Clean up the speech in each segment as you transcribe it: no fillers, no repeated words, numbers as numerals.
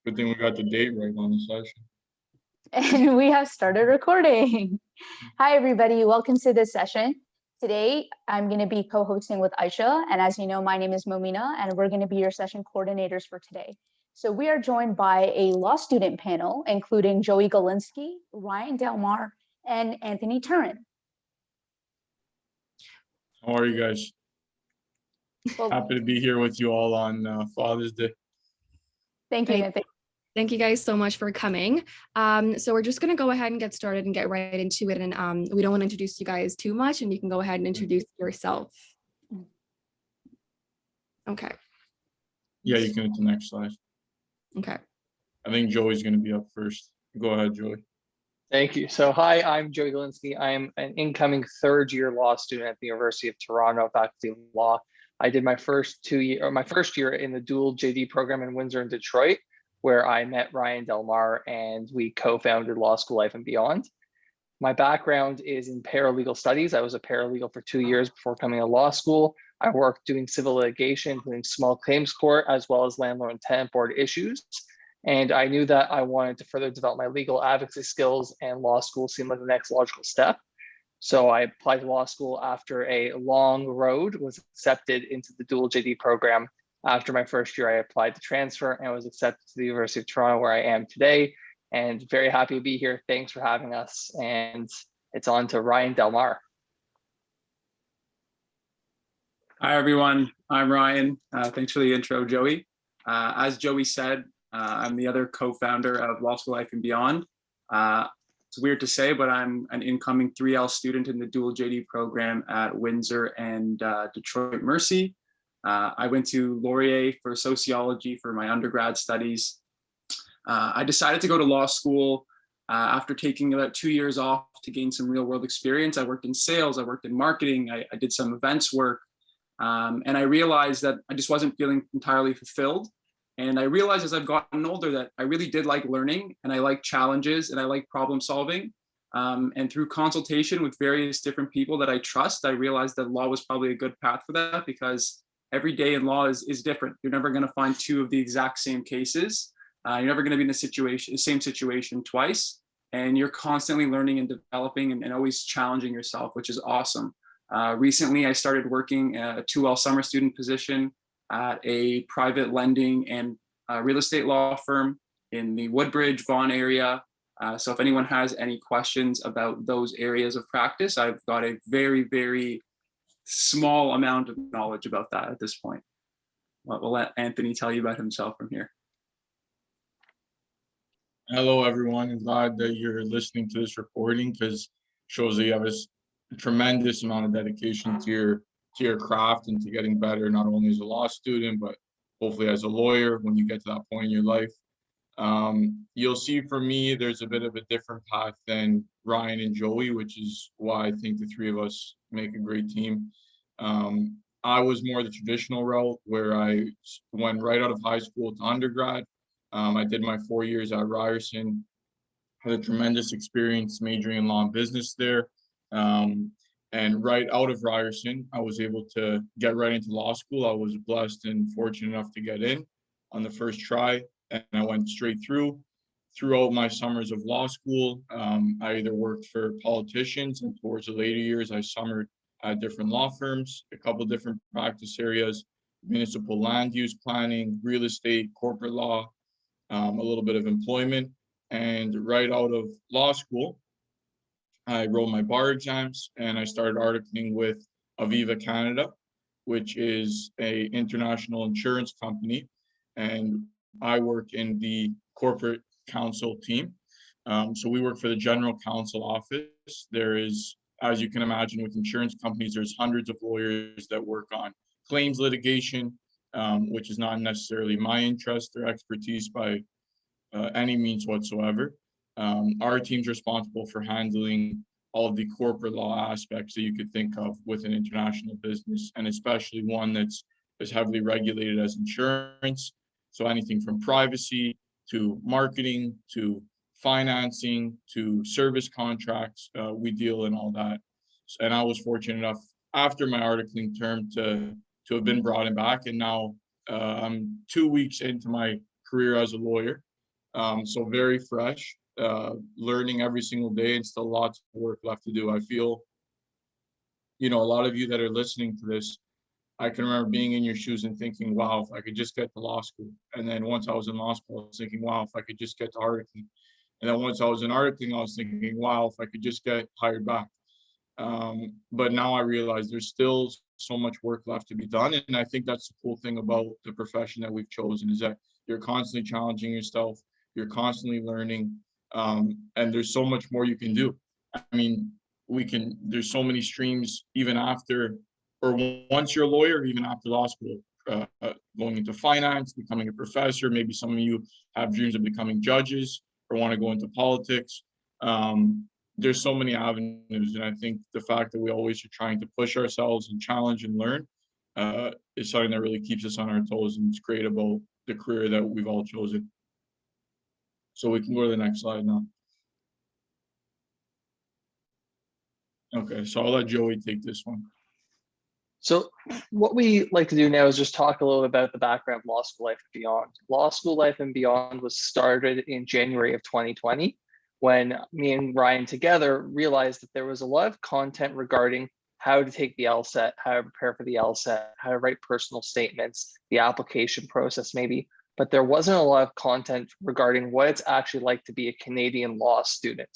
Good thing we got the date right on the session. And we have started recording. Hi, everybody. Welcome to this session. Today, I'm going to be co-hosting with Aisha. And as you know, my name is Momina, and we're going to be your session coordinators for today. So we are joined by a law student panel, including Joey Galinsky, Ryan Delmar, and Anthony Turrin. How are you guys? Well, Happy to be here with you all on Father's Day. thank you, Anthony. Thank you guys so much for coming. So we're just going to go ahead and get started and get right into it. And we don't want to introduce you guys too much, and you can go ahead and introduce yourself. Okay. Yeah, you can hit the next slide. Okay. I think Joey's going to be up first. Go ahead, Joey. Thank you. So hi, I'm Joey Galinsky. I'm an incoming third-year law student at the University of Toronto, Faculty of Law. I did my first year in the dual JD program in Windsor and Detroit, where I met Ryan Delmar and we co-founded Law School Life and Beyond. My background is in paralegal studies. I was a paralegal for 2 years before coming to law school. I worked doing civil litigation, including small claims court, as well as landlord and tenant board issues. And I knew that I wanted to further develop my legal advocacy skills, and law school seemed like the next logical step. So I applied to law school after a long road, was accepted into the dual JD program. After my first year, I applied to transfer and was accepted to the University of Toronto, where I am today, and very happy to be here. Thanks for having us. And it's on to Ryan Delmar. Hi, everyone. I'm Ryan. Thanks for the intro, Joey. As Joey said, I'm the other co-founder of Law School Life and Beyond. It's weird to say, but I'm an incoming 3L student in the dual JD program at Windsor and Detroit Mercy. I went to Laurier for sociology for my undergrad studies. I decided to go to law school after taking about 2 years off to gain some real world experience. I worked in sales, I worked in marketing, I did some events work, and I realized that I just wasn't feeling entirely fulfilled. And I realized as I've gotten older that I really did like learning, and I like challenges, and I like problem solving. And through consultation with various different people that I trust, I realized that law was probably a good path for that, because every day in law is different. You're never going to find two of the exact same cases. You're never going to be in the same situation twice. And you're constantly learning and developing and always challenging yourself, which is awesome. Recently, I started working a 2L summer student position at a private lending and real estate law firm in the Woodbridge, Vaughan area. So if anyone has any questions about those areas of practice, I've got a very, very small amount of knowledge about that at this point. We'll let Anthony tell you about himself from here. Hello, everyone. I'm glad that you're listening to this recording, because it shows that you have a tremendous amount of dedication to your craft and to getting better, not only as a law student, but hopefully as a lawyer when you get to that point in your life. You'll see for me, there's a bit of a different path than Ryan and Joey, which is why I think the three of us make a great team. I was more the traditional route, where I went right out of high school to undergrad. I did my 4 years at Ryerson, had a tremendous experience majoring in law and business there. And right out of Ryerson, I was able to get right into law school. I was blessed and fortunate enough to get in on the first try, and I went straight through. Throughout my summers of law school, I either worked for politicians, and towards the later years, I summered at different law firms, a couple different practice areas, municipal land use planning, real estate, corporate law, a little bit of employment. And right out of law school, I wrote my bar exams, and I started articling with Aviva Canada, which is a international insurance company. And I work in the corporate counsel team. So we work for the general counsel office. There is, as you can imagine, with insurance companies, there's hundreds of lawyers that work on claims litigation, which is not necessarily my interest or expertise by any means whatsoever. Our team's responsible for handling all of the corporate law aspects that you could think of with an international business, and especially one that's as heavily regulated as insurance. So anything from privacy to marketing to financing to service contracts, we deal in all that. And I was fortunate enough after my articling term to have been brought in back, and now I'm 2 weeks into my career as a lawyer. So very fresh, learning every single day, and still lots of work left to do. I feel, a lot of you that are listening to this, I can remember being in your shoes and thinking, wow, if I could just get to law school. And then once I was in law school, I was thinking, wow, if I could just get to articling. And then once I was in articling, I was thinking, wow, if I could just get hired back. But now I realize there's still so much work left to be done. And I think that's the cool thing about the profession that we've chosen, is that you're constantly challenging yourself, you're constantly learning, and there's so much more you can do. I mean, there's so many streams even after, or once you're a lawyer, even after law school, going into finance, becoming a professor. Maybe some of you have dreams of becoming judges or want to go into politics. There's so many avenues, and I think the fact that we always are trying to push ourselves and challenge and learn is something that really keeps us on our toes, and it's great about the career that we've all chosen. So we can go to the next slide now. Okay, so I'll let Joey take this one. So what we like to do now is just talk a little bit about the background of Law School Life and Beyond. Law School Life and Beyond was started in January of 2020, when me and Ryan together realized that there was a lot of content regarding how to take the LSAT, how to prepare for the LSAT, how to write personal statements, the application process maybe, but there wasn't a lot of content regarding what it's actually like to be a Canadian law student.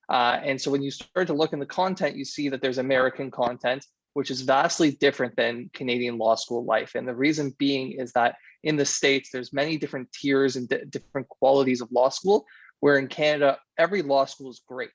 And so when you start to look in the content, you see that there's American content, which is vastly different than Canadian law school life. And the reason being is that in the States, there's many different tiers and different qualities of law school, where in Canada, every law school is great.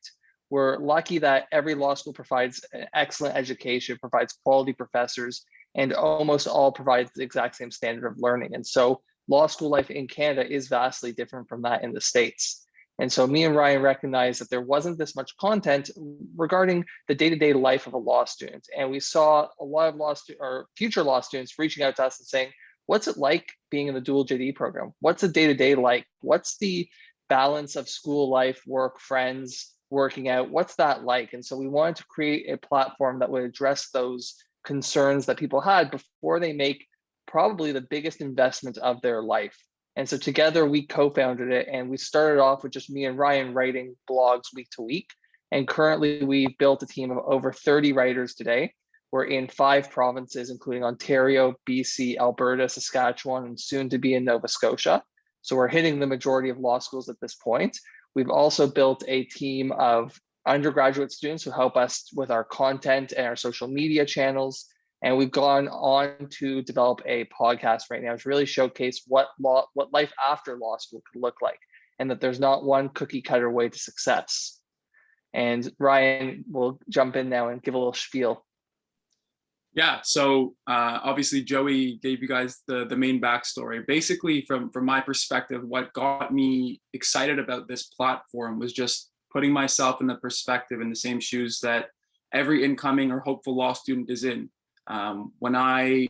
We're lucky that every law school provides an excellent education, provides quality professors, and almost all provides the exact same standard of learning. And so law school life in Canada is vastly different from that in the States. And so me and Ryan recognized that there wasn't this much content regarding the day-to-day life of a law student. And we saw a lot of future law students reaching out to us and saying, what's it like being in the dual JD program? What's the day-to-day like? What's the balance of school life, work, friends, working out? What's that like? And so we wanted to create a platform that would address those concerns that people had before they make probably the biggest investment of their life. And so together we co-founded it, and we started off with just me and Ryan writing blogs week to week. And currently we've built a team of over 30 writers today. We're in 5 provinces, including Ontario, BC, Alberta, Saskatchewan, and soon to be in Nova Scotia. So we're hitting the majority of law schools at this point. We've also built a team of undergraduate students who help us with our content and our social media channels. And we've gone on to develop a podcast right now to really showcase what life after law school could look like, and that there's not one cookie cutter way to success. And Ryan will jump in now and give a little spiel. Yeah, so obviously Joey gave you guys the main backstory. Basically, from my perspective, what got me excited about this platform was just putting myself in the perspective, in the same shoes that every incoming or hopeful law student is in. When I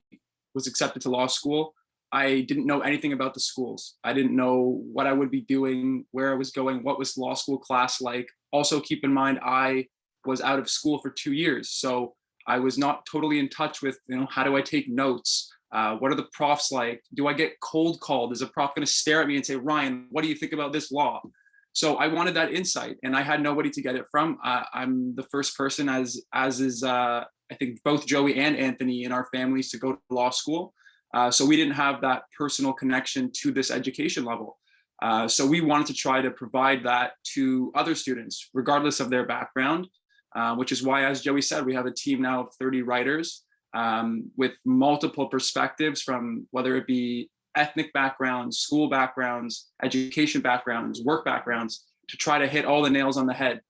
was accepted to law school, I didn't know anything about the schools. I didn't know what I would be doing, where I was going, what was law school class like. Also, keep in mind, I was out of school for 2 years. So I was not totally in touch with, how do I take notes? What are the profs like? Do I get cold called? Is a prof going to stare at me and say, Ryan, what do you think about this law? So I wanted that insight, and I had nobody to get it from. I'm the first person, as is I think both Joey and Anthony in our families, to go to law school. So we didn't have that personal connection to this education level. So we wanted to try to provide that to other students, regardless of their background, which is why, as Joey said, we have a team now of 30 writers with multiple perspectives, from whether it be ethnic backgrounds, school backgrounds, education backgrounds, work backgrounds, to try to hit all the nails on the head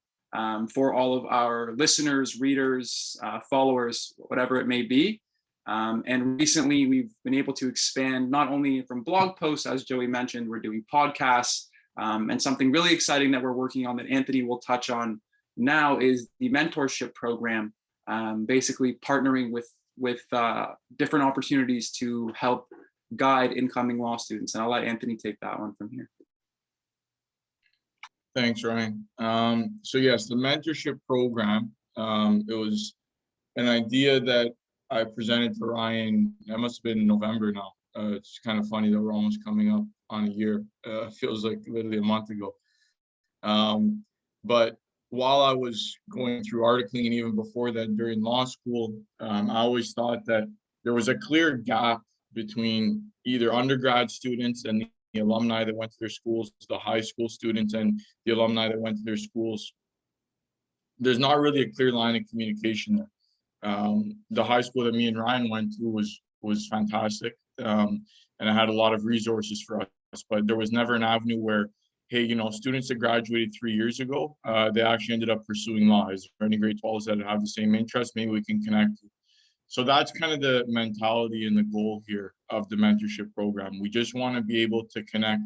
for all of our listeners, readers, followers, whatever it may be. And recently we've been able to expand not only from blog posts, as Joey mentioned, we're doing podcasts, and something really exciting that we're working on that Anthony will touch on now is the mentorship program, basically partnering with different opportunities to help guide incoming law students. And I'll let Anthony take that one from here. Thanks, Ryan. So yes, the mentorship program, it was an idea that I presented to Ryan. That must have been in November now. It's kind of funny that we're almost coming up on a year. Feels like literally a month ago. But while I was going through articling and even before that during law school, I always thought that there was a clear gap between either undergrad students and the alumni that went to their schools, the high school students and the alumni that went to their schools. There's not really a clear line of communication there. The high school that me and Ryan went to was fantastic, and it had a lot of resources for us, but there was never an avenue where, hey, students that graduated 3 years ago, they actually ended up pursuing law. Is there any grade 12s that have the same interest? Maybe we can connect. So that's kind of the mentality and the goal here of the mentorship program. We just want to be able to connect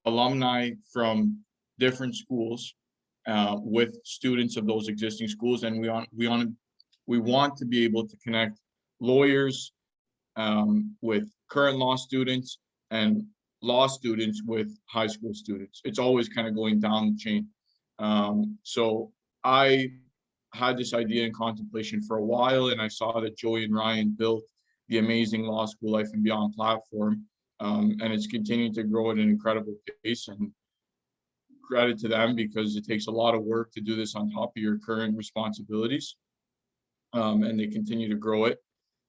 alumni from different schools with students of those existing schools, and we want to be able to connect lawyers with current law students and law students with high school students. It's always kind of going down the chain. So I had this idea in contemplation for a while, and I saw that Joey and Ryan built the amazing Law School Life and Beyond platform, and it's continuing to grow at an incredible pace, and credit to them because it takes a lot of work to do this on top of your current responsibilities, and they continue to grow it.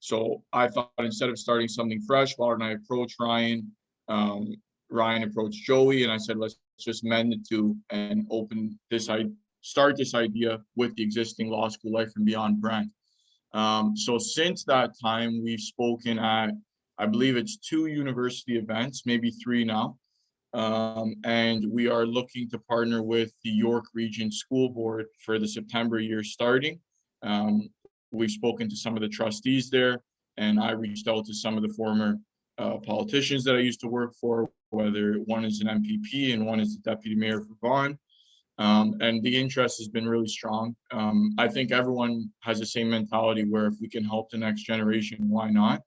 So I thought instead of starting something fresh, why don't I approach Ryan? Ryan approached Joey, and I said, let's just mend the two and start this idea with the existing Law School Life and Beyond brand. So since that time, we've spoken at, I believe it's 2 university events, maybe 3 now. And we are looking to partner with the York Region School Board for the September year starting. We've spoken to some of the trustees there, and I reached out to some of the former politicians that I used to work for, whether one is an MPP and one is the deputy mayor for Vaughan. And the interest has been really strong. I think everyone has the same mentality where if we can help the next generation, why not?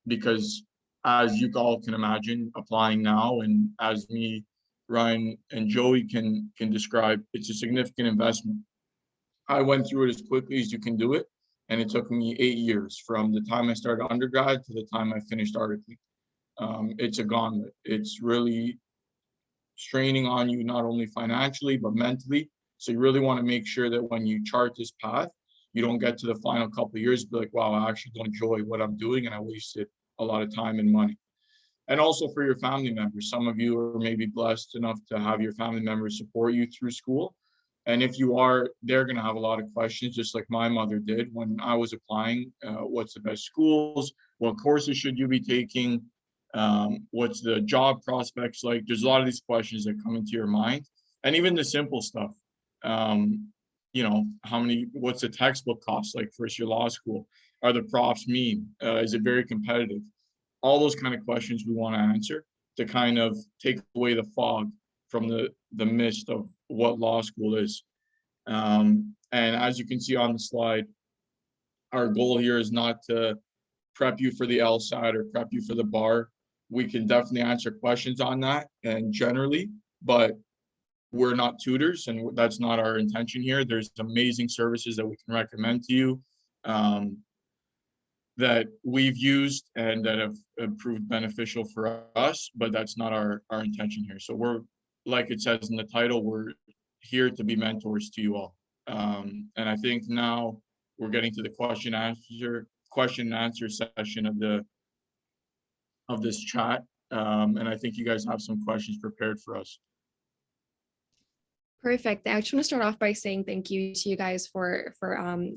Because as you all can imagine, applying now, and as me, Ryan, and Joey can describe, it's a significant investment. I went through it as quickly as you can do it, and it took me 8 years from the time I started undergrad to the time I finished articling. It's a gauntlet. It's really straining on you, not only financially, but mentally. So you really want to make sure that when you chart this path, you don't get to the final couple of years, be like, wow, I actually don't enjoy what I'm doing, and I wasted a lot of time and money. And also for your family members, some of you are maybe blessed enough to have your family members support you through school. And if you are, they're going to have a lot of questions, just like my mother did when I was applying. What's the best schools? What courses should you be taking? What's the job prospects like? There's a lot of these questions that come into your mind. And even the simple stuff, what's the textbook cost like first year law school? Are the profs mean? Is it very competitive? All those kind of questions we want to answer to kind of take away the fog from the mist of what law school is. And as you can see on the slide, our goal here is not to prep you for the LSAT or prep you for the bar. We can definitely answer questions on that and generally, but we're not tutors, and that's not our intention here. There's amazing services that we can recommend to you that we've used and that have proved beneficial for us, but that's not our intention here. So we're, like it says in the title, we're here to be mentors to you all. And I think now we're getting to the question and answer session of this chat. And I think you guys have some questions prepared for us. Perfect. I just want to start off by saying thank you to you guys for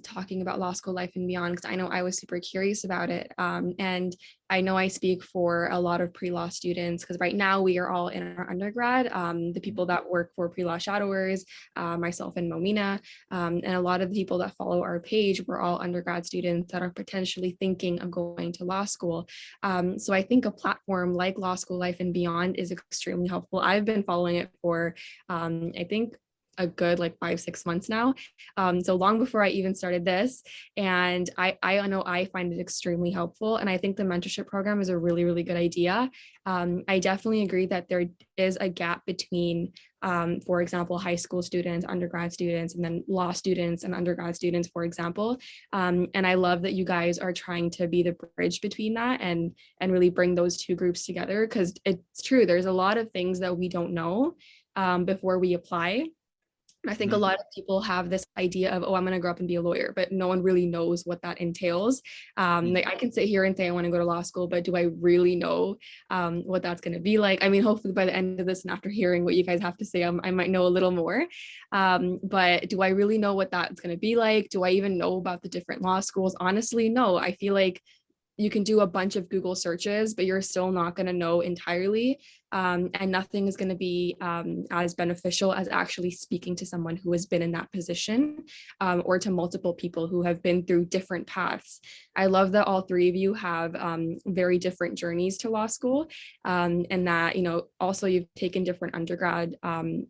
talking about law school life and beyond, because I know I was super curious about it. And I know I speak for a lot of pre-law students, because right now we are all in our undergrad, the people that work for pre-law shadowers, myself and Momina, and a lot of the people that follow our page, we're all undergrad students that are potentially thinking of going to law school. So I think a platform like Law School Life and Beyond is extremely helpful. I've been following it for, I think, a good like 5-6 months now. So long before I even started this. And I know I find it extremely helpful. And I think the mentorship program is a really, really good idea. I definitely agree that there is a gap between, for example, high school students, undergrad students, and then law students and undergrad students, for example. And I love that you guys are trying to be the bridge between that and really bring those two groups together, because it's true, there's a lot of things that we don't know before we apply. I think a lot of people have this idea of, oh, I'm going to grow up and be a lawyer, but no one really knows what that entails. Like I can sit here and say I want to go to law school, but do I really know what that's going to be like? I mean, hopefully by the end of this and after hearing what you guys have to say, I might know a little more. But do I really know what that's going to be like? Do I even know about the different law schools? Honestly, no. I feel like you can do a bunch of Google searches, but you're still not going to know entirely. And nothing is going to be as beneficial as actually speaking to someone who has been in that position, or to multiple people who have been through different paths. I love that all three of you have very different journeys to law school, and that, also you've taken different undergrad,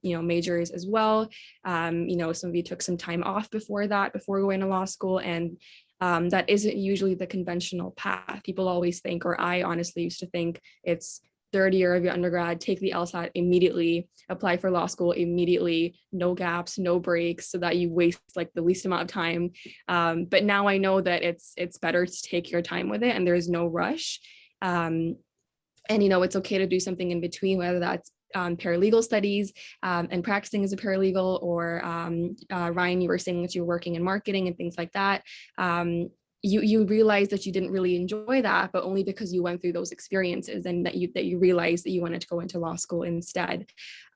majors as well. Some of you took some time off before going to law school, and that isn't usually the conventional path. People always think, or I honestly used to think, it's third year of your undergrad, take the LSAT immediately, apply for law school immediately, no gaps, no breaks, so that you waste like the least amount of time. But now I know that it's better to take your time with it, and there's no rush. And it's okay to do something in between, whether that's paralegal studies and practicing as a paralegal, or Ryan, you were saying that you're working in marketing and things like that. You realize that you didn't really enjoy that, but only because you went through those experiences, and that you realized that you wanted to go into law school instead.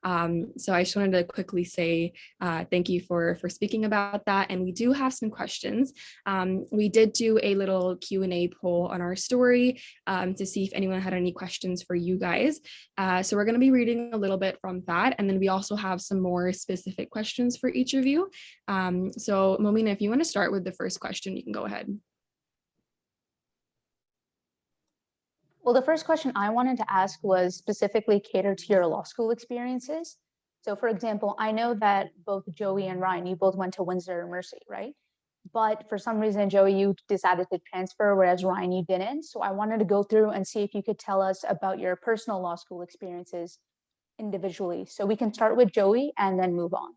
So I just wanted to quickly say thank you for speaking about that. And we do have some questions. We did do a little Q&A poll on our story to see if anyone had any questions for you guys. So we're going to be reading a little bit from that, and then we also have some more specific questions for each of you. So Momina, if you want to start with the first question, you can go ahead. Well, the first question I wanted to ask was specifically catered to your law school experiences. So for example, I know that both Joey and Ryan, you both went to Windsor Mercy, right? But for some reason, Joey, you decided to transfer, whereas Ryan, you didn't. So I wanted to go through and see if you could tell us about your personal law school experiences individually. So we can start with Joey and then move on.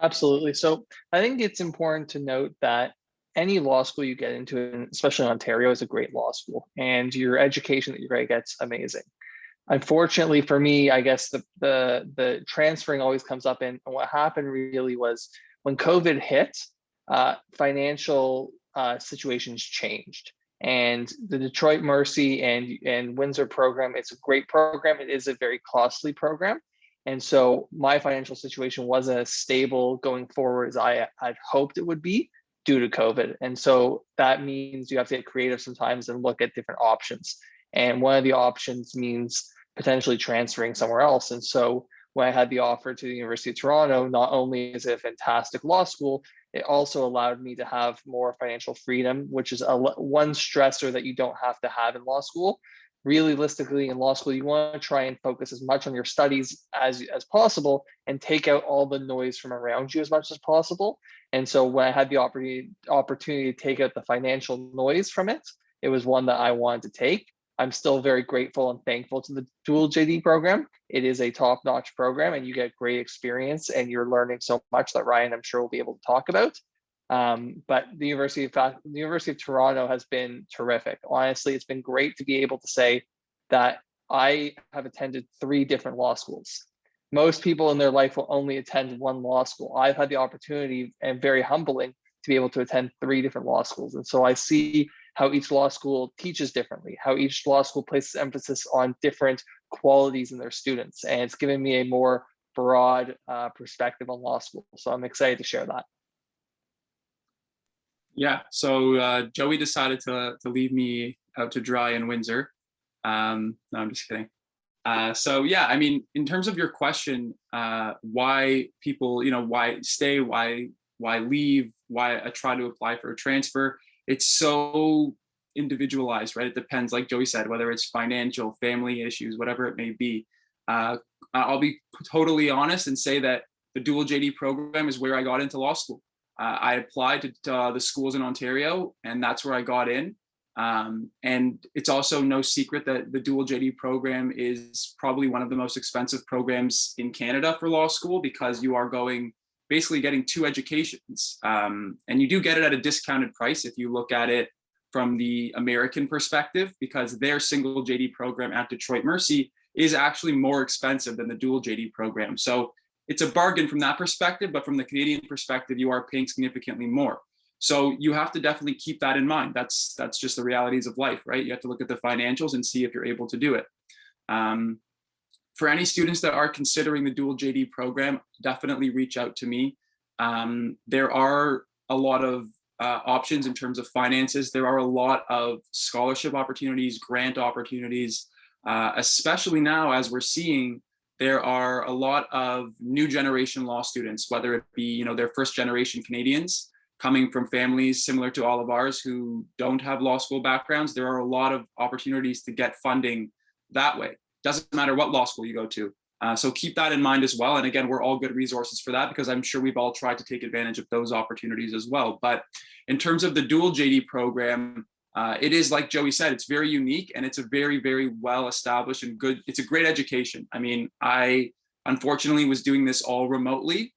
Absolutely. So I think it's important to note that any law school you get into, especially in Ontario, is a great law school, and your education that you're going to get's amazing. Unfortunately for me, I guess the transferring always comes up, and what happened really was when COVID hit, financial situations changed. And the Detroit Mercy and Windsor program, it's a great program. It is a very costly program. And so my financial situation wasn't as stable going forward as I had hoped it would be due to COVID. And so that means you have to get creative sometimes and look at different options. And one of the options means potentially transferring somewhere else. And so when I had the offer to the University of Toronto, not only is it a fantastic law school, it also allowed me to have more financial freedom, which is one stressor that you don't have to have in law school. Realistically, in law school, you want to try and focus as much on your studies as possible and take out all the noise from around you as much as possible. And so when I had the opportunity to take out the financial noise from it, it was one that I wanted to take. I'm still very grateful and thankful to the dual JD program. It is a top-notch program, and you get great experience, and you're learning so much that Ryan, I'm sure, will be able to talk about. But the University of Toronto has been terrific. Honestly, it's been great to be able to say that I have attended 3 different law schools. Most people in their life will only attend one law school. I've had the opportunity, and very humbling, to be able to attend 3 different law schools. And so I see how each law school teaches differently, how each law school places emphasis on different qualities in their students. And it's given me a more broad perspective on law school. So I'm excited to share that. Yeah, so Joey decided to leave me out to dry in Windsor. No, I'm just kidding. So yeah, I mean, in terms of your question, why people, why stay, why leave, why try to apply for a transfer, it's so individualized, right? It depends, like Joey said, whether it's financial, family issues, whatever it may be. I'll be totally honest and say that the dual JD program is where I got into law school. I applied to the schools in Ontario, and that's where I got in. And it's also no secret that the dual JD program is probably one of the most expensive programs in Canada for law school, because you are basically getting two educations. And you do get it at a discounted price if you look at it from the American perspective, because their single JD program at Detroit Mercy is actually more expensive than the dual JD program. So it's a bargain from that perspective, but from the Canadian perspective, you are paying significantly more. So you have to definitely keep that in mind. That's just the realities of life, right? You have to look at the financials and see if you're able to do it. For any students that are considering the dual JD program, definitely reach out to me. There are a lot of options in terms of finances. There are a lot of scholarship opportunities, grant opportunities, especially now as we're seeing there are a lot of new generation law students, whether it be, they're first generation Canadians coming from families similar to all of ours who don't have law school backgrounds. There are a lot of opportunities to get funding that way. Doesn't matter what law school you go to. So keep that in mind as well. And again, we're all good resources for that, because I'm sure we've all tried to take advantage of those opportunities as well. But in terms of the dual JD program, it is, like Joey said, it's very unique, and it's a very, very well established and good. It's a great education. I mean, I unfortunately was doing this all remotely.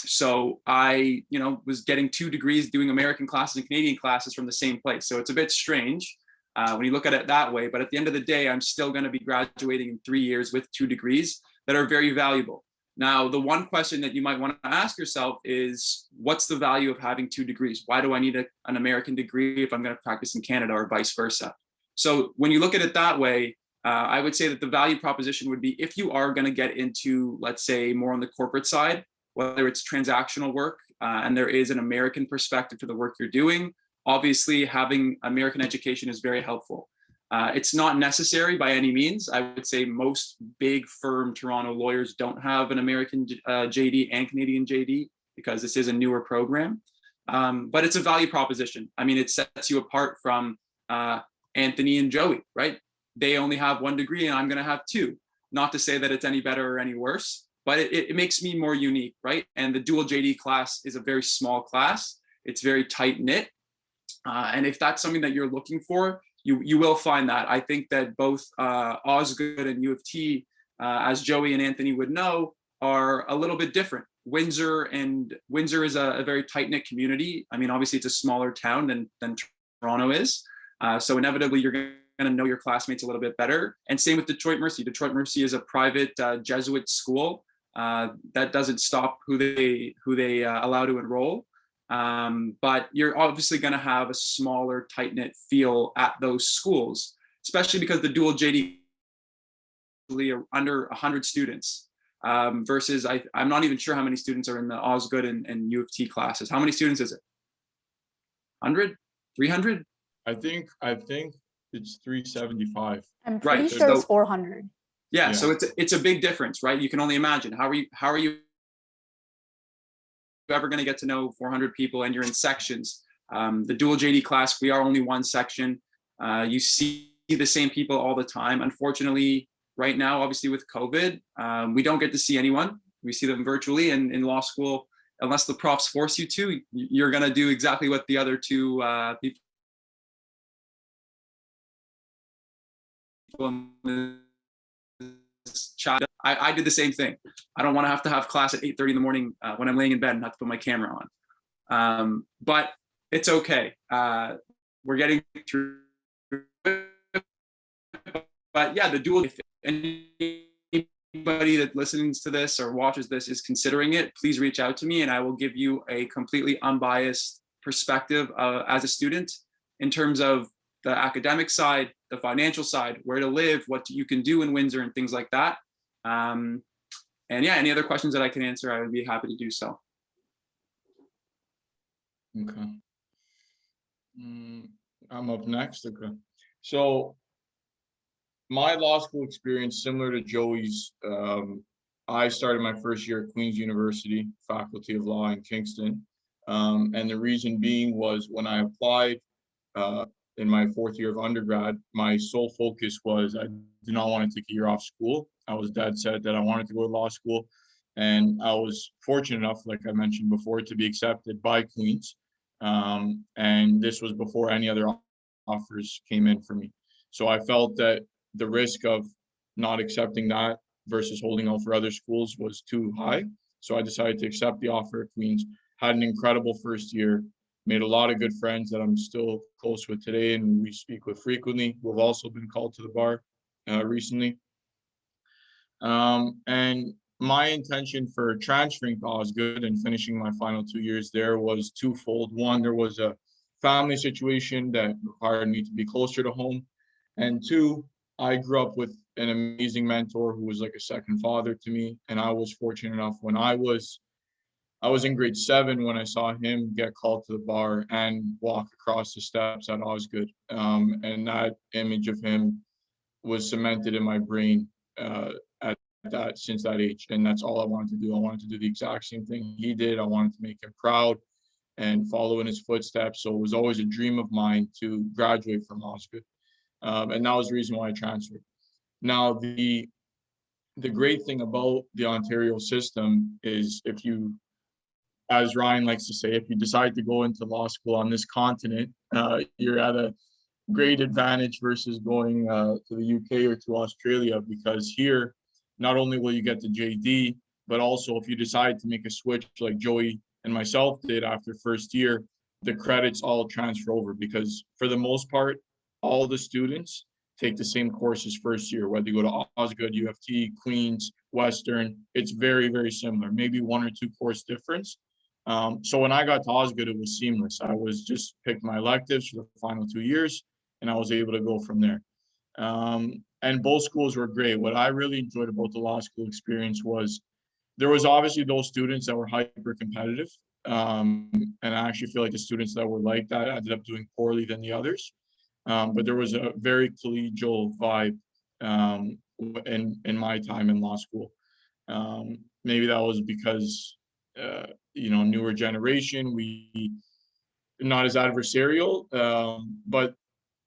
So I, was getting 2 degrees doing American classes and Canadian classes from the same place. So it's a bit strange when you look at it that way. But at the end of the day, I'm still going to be graduating in 3 years with 2 degrees that are very valuable. Now, the one question that you might want to ask yourself is, what's the value of having 2 degrees? Why do I need an American degree if I'm going to practice in Canada, or vice versa? So when you look at it that way, I would say that the value proposition would be, if you are going to get into, let's say, more on the corporate side, whether it's transactional work, and there is an American perspective to the work you're doing, obviously having American education is very helpful. It's not necessary by any means. I would say most big firm Toronto lawyers don't have an American JD and Canadian JD, because this is a newer program. But it's a value proposition. I mean, it sets you apart from Anthony and Joey, right? They only have 1 degree and I'm going to have 2. Not to say that it's any better or any worse, but it makes me more unique, right? And the dual JD class is a very small class. It's very tight knit. And if that's something that you're looking for, you will find that. I think that both Osgoode and U of T, as Joey and Anthony would know, are a little bit different. Windsor is a very tight-knit community. I mean, obviously it's a smaller town than Toronto is. So inevitably you're going to know your classmates a little bit better. And same with Detroit Mercy. Detroit Mercy is a private Jesuit school. That doesn't stop who they allow to enroll. But you're obviously going to have a smaller, tight-knit feel at those schools, especially because the dual JD are under 100 students, versus I'm not even sure how many students are in the Osgoode and U of T classes. How many students is it? 100? 300? I think it's 375. I'm pretty sure it's 400. Yeah, so it's a big difference, right? You can only imagine. How are you ever going to get to know 400 people, and you're in sections? The dual JD class, we are only one section. You see the same people all the time. Unfortunately, right now, obviously with COVID, we don't get to see anyone. We see them virtually, and in law school, unless the profs force you to, you're going to do exactly what the other 2 people in this chat. I did the same thing. I don't want to have class at 8:30 in the morning when I'm laying in bed and have to put my camera on. But it's okay. We're getting through it. But yeah, the dual, if anybody that listens to this or watches this is considering it, please reach out to me and I will give you a completely unbiased perspective as a student in terms of the academic side, the financial side, where to live, what you can do in Windsor and things like that. And yeah, any other questions that I can answer, I would be happy to do so. Okay. I'm up next. Okay. So my law school experience, similar to Joey's, I started my first year at Queen's University, Faculty of Law in Kingston. And the reason being was when I applied in my fourth year of undergrad, my sole focus was I did not want to take a year off school. I was dead set that I wanted to go to law school. And I was fortunate enough, like I mentioned before, to be accepted by Queen's. And this was before any other offers came in for me. So I felt that the risk of not accepting that versus holding out for other schools was too high. So I decided to accept the offer at Queen's. Had an incredible first year, made a lot of good friends that I'm still close with today and we speak with frequently, who have also been called to the bar recently. And my intention for transferring to Osgoode and finishing my final 2 years there was twofold. One, there was a family situation that required me to be closer to home. And two, I grew up with an amazing mentor who was like a second father to me. And I was fortunate enough when I was in grade 7 when I saw him get called to the bar and walk across the steps at Osgoode. And that image of him was cemented in my brain at that since that age. And that's all I wanted to do. I wanted to do the exact same thing he did. I wanted to make him proud and follow in his footsteps. So it was always a dream of mine to graduate from Osgoode. And that was the reason why I transferred. Now, the great thing about the Ontario system is if you, as Ryan likes to say, if you decide to go into law school on this continent, you're at a great advantage versus going to the UK or to Australia, because here, not only will you get the JD, but also if you decide to make a switch like Joey and myself did after first year, the credits all transfer over, because for the most part, all the students take the same courses first year, whether you go to Osgoode, UFT, Queen's, Western, it's very, very similar, maybe one or two course difference. So when I got to Osgoode, it was seamless. I was just picked my electives for the final 2 years, and I was able to go from there. And both schools were great. What I really enjoyed about the law school experience was there was obviously those students that were hyper competitive. And I actually feel like the students that were like that ended up doing poorly than the others. But there was a very collegial vibe in my time in law school. Maybe that was because, newer generation, we not as adversarial, but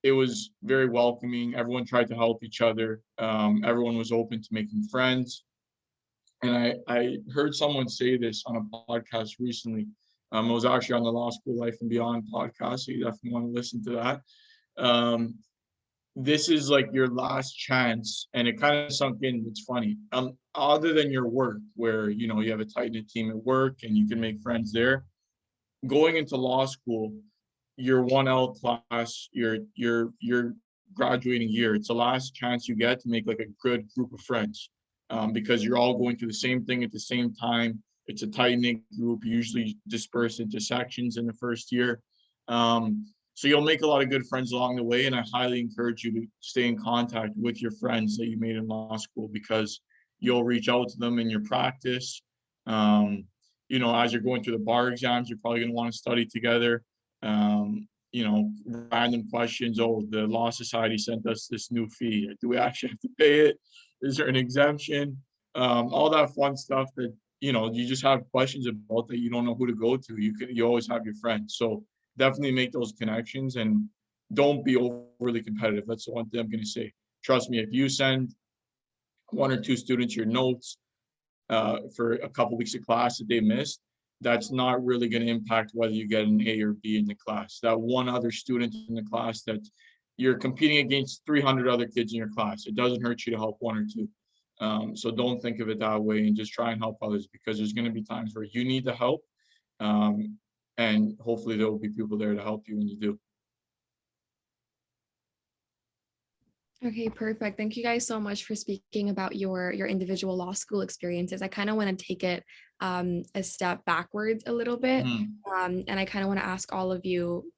it was very welcoming. Everyone tried to help each other. Everyone was open to making friends. And I heard someone say this on a podcast recently. It was actually on the Law School Life and Beyond podcast, so you definitely want to listen to that. This is like your last chance, and it kind of sunk in. It's funny. Other than your work, where you have a tight-knit team at work and you can make friends there, going into law school, your 1L class, your graduating year, it's the last chance you get to make like a good group of friends, because you're all going through the same thing at the same time. It's a tight-knit group, usually dispersed into sections in the first year. So you'll make a lot of good friends along the way, and I highly encourage you to stay in contact with your friends that you made in law school, because you'll reach out to them in your practice. As you're going through the bar exams, you're probably going to want to study together. Random questions. Oh, the Law Society sent us this new fee. Do we actually have to pay it? Is there an exemption? All that fun stuff that, you just have questions about that you don't know who to go to. You always have your friends. So definitely make those connections and don't be overly competitive. That's the one thing I'm going to say. Trust me, if you send one or two students your notes for a couple weeks of class that they missed, that's not really going to impact whether you get an A or B in the class. That one other student in the class, that you're competing against 300 other kids in your class. It doesn't hurt you to help one or two. So don't think of it that way, and just try and help others, because there's going to be times where you need the help. And hopefully there will be people there to help you when you do. Okay, perfect. Thank you guys so much for speaking about your individual law school experiences. I kind of want to take it a step backwards a little bit. And I kind of want to ask all of you,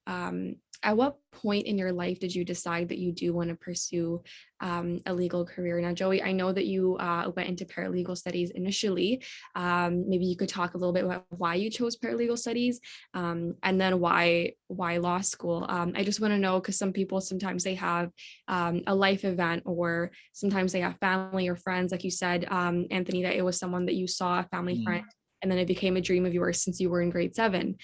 at what point in your life did you decide that you do want to pursue a legal career? Now, Joey, I know that you went into paralegal studies initially. Maybe you could talk a little bit about why you chose paralegal studies, and then why law school. I just want to know, because some people, sometimes they have a life event, or sometimes they have family or friends, like you said, Anthony, that it was someone that you saw, a family friend, and then it became a dream of yours since you were in grade 7.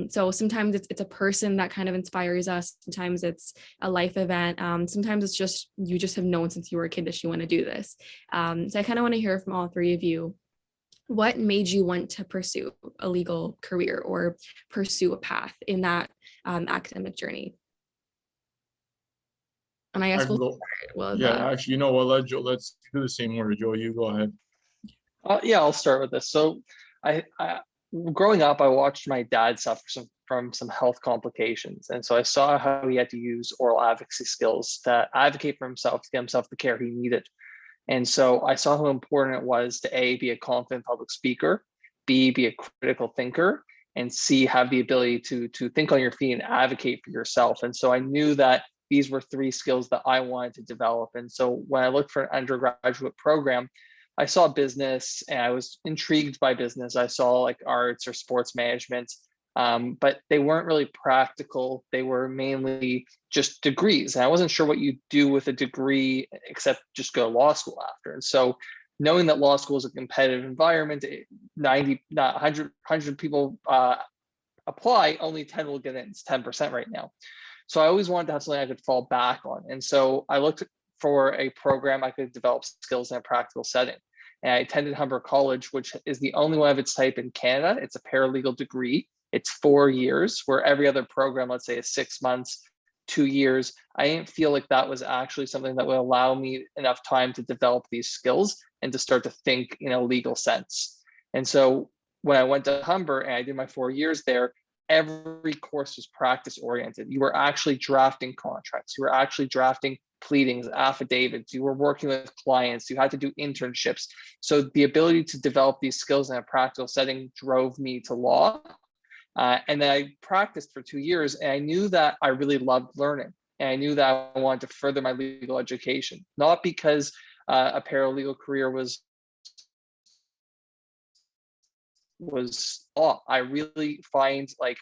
So sometimes it's a person that kind of inspires us. Sometimes it's a life event. Sometimes it's just, you just have known since you were a kid that you want to do this. So I kind of want to hear from all three of you. What made you want to pursue a legal career or pursue a path in that academic journey? And I I guess can we'll go. start with Yeah, actually, you know what? Let's do the same order. Joe, you go ahead. Yeah, I'll start with this. So I growing up, I watched my dad suffer from some health complications. And so I saw how he had to use oral advocacy skills to advocate for himself, to get himself the care he needed. And so I saw how important it was to A, be a confident public speaker, B, be a critical thinker, and C, have the ability to think on your feet and advocate for yourself. And so I knew that these were 3 skills that I wanted to develop. And so when I looked for an undergraduate program, I saw business and I was intrigued by business. I saw like arts or sports management, but they weren't really practical. They were mainly just degrees. And I wasn't sure what you do with a degree except just go to law school after. And so knowing that law school is a competitive environment, 100 people apply, only 10 will get in. It's 10% right now. So I always wanted to have something I could fall back on. And so I looked for a program I could develop skills in a practical setting. And I attended Humber College, which is the only one of its type in Canada. It's a paralegal degree. It's 4 years, where every other program, let's say, is 6 months, 2 years. I didn't feel like that was actually something that would allow me enough time to develop these skills and to start to think in a legal sense. And so when I went to Humber and I did my 4 years there, every course was practice oriented. You were actually drafting contracts. You were actually drafting pleadings, affidavits. You were working with clients. You had to do internships. So the ability to develop these skills in a practical setting drove me to law. And then I practiced for 2 years, and I knew that I really loved learning. And I knew that I wanted to further my legal education, not because a paralegal career was I really find like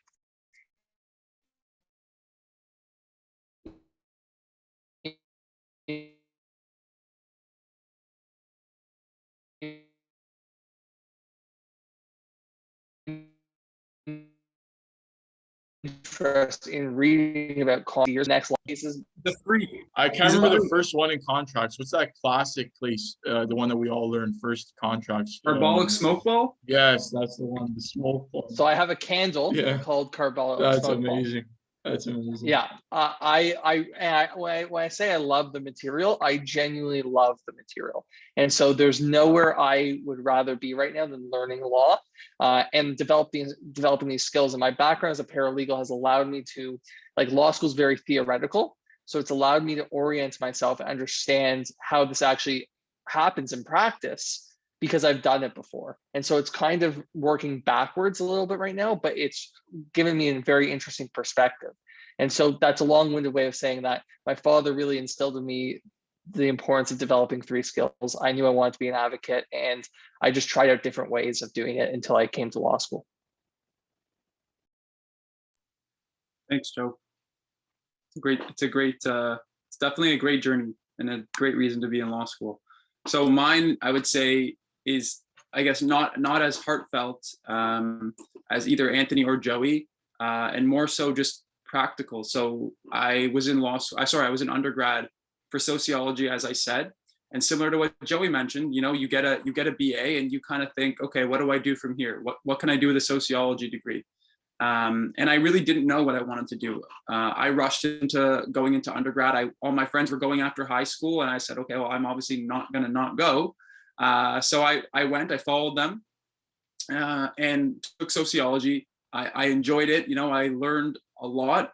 interest in reading about years next cases. The free. I can't remember the first one in contracts. What's that classic place? The one that we all learned first, contracts. Carbolic smoke ball. Yes, that's the one. The smoke ball. So I have a candle called Carbolic That's smoke ball. amazing. That's amazing. Yeah, when I say I love the material, I genuinely love the material, and so there's nowhere I would rather be right now than learning law and developing these skills. And my background as a paralegal has allowed me to, like, law school is very theoretical, so it's allowed me to orient myself and understand how this actually happens in practice, because I've done it before. And so it's kind of working backwards a little bit right now, but it's given me a very interesting perspective. And so that's a long-winded way of saying that my father really instilled in me the importance of developing 3 skills. I knew I wanted to be an advocate, and I just tried out different ways of doing it until I came to law school. Thanks, Joe. It's definitely a great journey and a great reason to be in law school. So mine, I would say, is, I guess, not as heartfelt as either Anthony or Joey, and more so just practical. So I was in I was in undergrad for sociology, as I said, and similar to what Joey mentioned, you get a BA and you kind of think, okay, what do I do from here? What can I do with a sociology degree? And I really didn't know what I wanted to do. I rushed into going into undergrad. All my friends were going after high school, and I said, okay, well, I'm obviously not going to not go. So I went, I followed them, and took sociology. I enjoyed it. I learned a lot.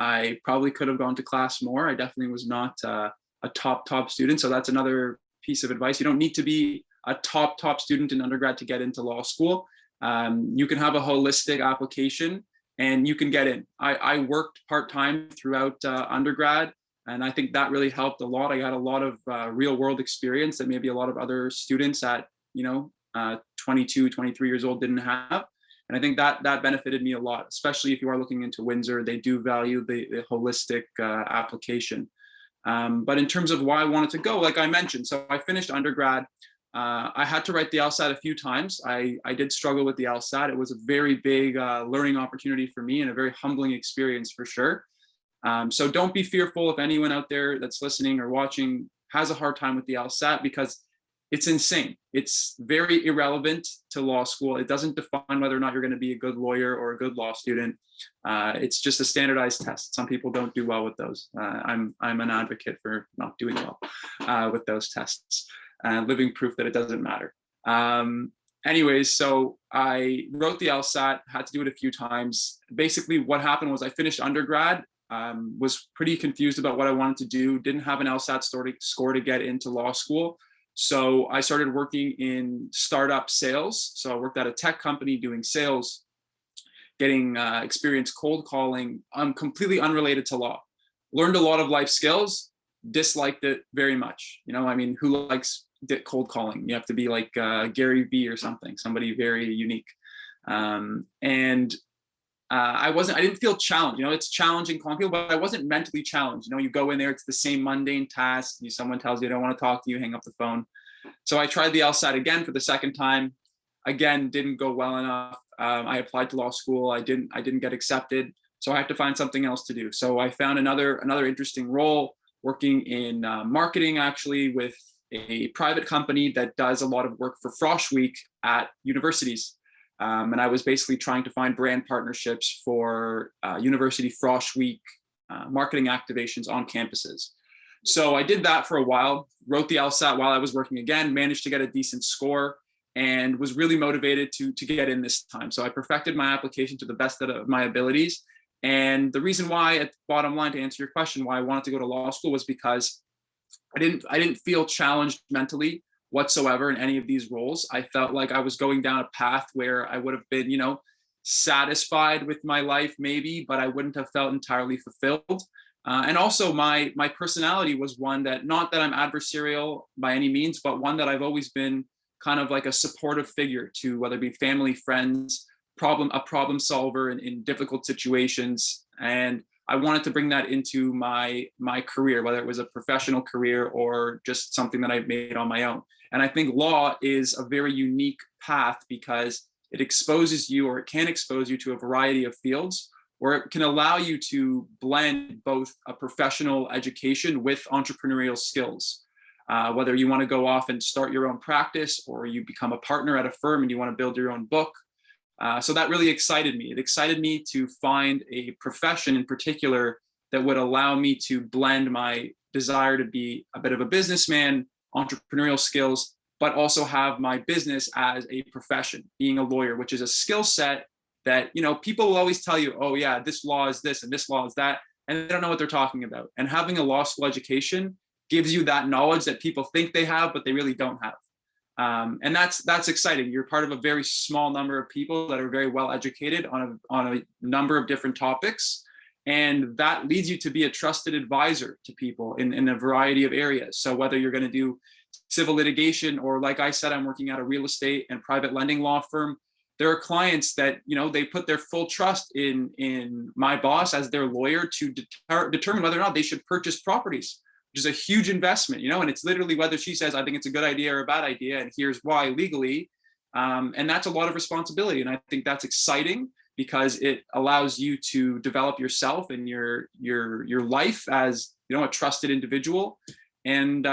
I probably could have gone to class more. I definitely was not a top student. So that's another piece of advice. You don't need to be a top student in undergrad to get into law school. You can have a holistic application and you can get in. I worked part-time throughout undergrad, and I think that really helped a lot. I got a lot of real world experience that maybe a lot of other students at 22, 23 years old didn't have. And I think that benefited me a lot, especially if you are looking into Windsor. They do value the holistic application. But in terms of why I wanted to go, like I mentioned, so I finished undergrad. I had to write the LSAT a few times. I did struggle with the LSAT. It was a very big learning opportunity for me and a very humbling experience for sure. So don't be fearful if anyone out there that's listening or watching has a hard time with the LSAT, because it's insane. It's very irrelevant to law school. It doesn't define whether or not you're going to be a good lawyer or a good law student. It's just a standardized test. Some people don't do well with those. I'm an advocate for not doing well with those tests, living proof that it doesn't matter. Anyways, so I wrote the LSAT, had to do it a few times. Basically what happened was I finished undergrad, was pretty confused about what I wanted to do, didn't have an LSAT score to get into law school. So I started working in startup sales. So I worked at a tech company doing sales, getting experience cold calling. I'm completely unrelated to law. Learned a lot of life skills, disliked it very much. You know, I mean, who likes cold calling? You have to be like Gary Vee or something, somebody very unique. I didn't feel challenged. You know, it's challenging calling people, but I wasn't mentally challenged. You know, you go in there, it's the same mundane task. Someone tells you they don't want to talk to you, hang up the phone. So I tried the LSAT again for the second time. Again, didn't go well enough. I applied to law school. I didn't get accepted. So I had to find something else to do. So I found another interesting role working in marketing, actually, with a private company that does a lot of work for Frosh Week at universities. And I was basically trying to find brand partnerships for University Frosh Week marketing activations on campuses. So I did that for a while, wrote the LSAT while I was working again, managed to get a decent score, and was really motivated to get in this time. So I perfected my application to the best of my abilities. And the reason why, at the bottom line, to answer your question, why I wanted to go to law school was because I didn't feel challenged mentally whatsoever in any of these roles. I felt like I was going down a path where I would have been, you know, satisfied with my life maybe, but I wouldn't have felt entirely fulfilled. And also my personality was one that, not that I'm adversarial by any means, but one that I've always been kind of like a supportive figure to, whether it be family, friends, a problem solver in difficult situations. And I wanted to bring that into my career, whether it was a professional career or just something that I've made on my own. And I think law is a very unique path because it exposes you, or it can expose you to a variety of fields, or it can allow you to blend both a professional education with entrepreneurial skills. Whether you want to go off and start your own practice, or you become a partner at a firm and you want to build your own book. So that really excited me. It excited me to find a profession in particular that would allow me to blend my desire to be a bit of a businessman, entrepreneurial skills, but also have my business as a profession, being a lawyer, which is a skill set that, you know, people will always tell you, oh yeah, this law is this and this law is that, and they don't know what they're talking about. And having a law school education gives you that knowledge that people think they have, but they really don't have. And that's exciting. You're part of a very small number of people that are very well educated on a number of different topics. And that leads you to be a trusted advisor to people in a variety of areas. So whether you're going to do civil litigation, or like I said, I'm working at a real estate and private lending law firm, there are clients that, you know, they put their full trust in my boss as their lawyer to determine whether or not they should purchase properties, which is a huge investment, you know, and it's literally whether she says, I think it's a good idea or a bad idea, and here's why legally. And that's a lot of responsibility. And I think that's exciting because it allows you to develop yourself and your life as, you know, a trusted individual. And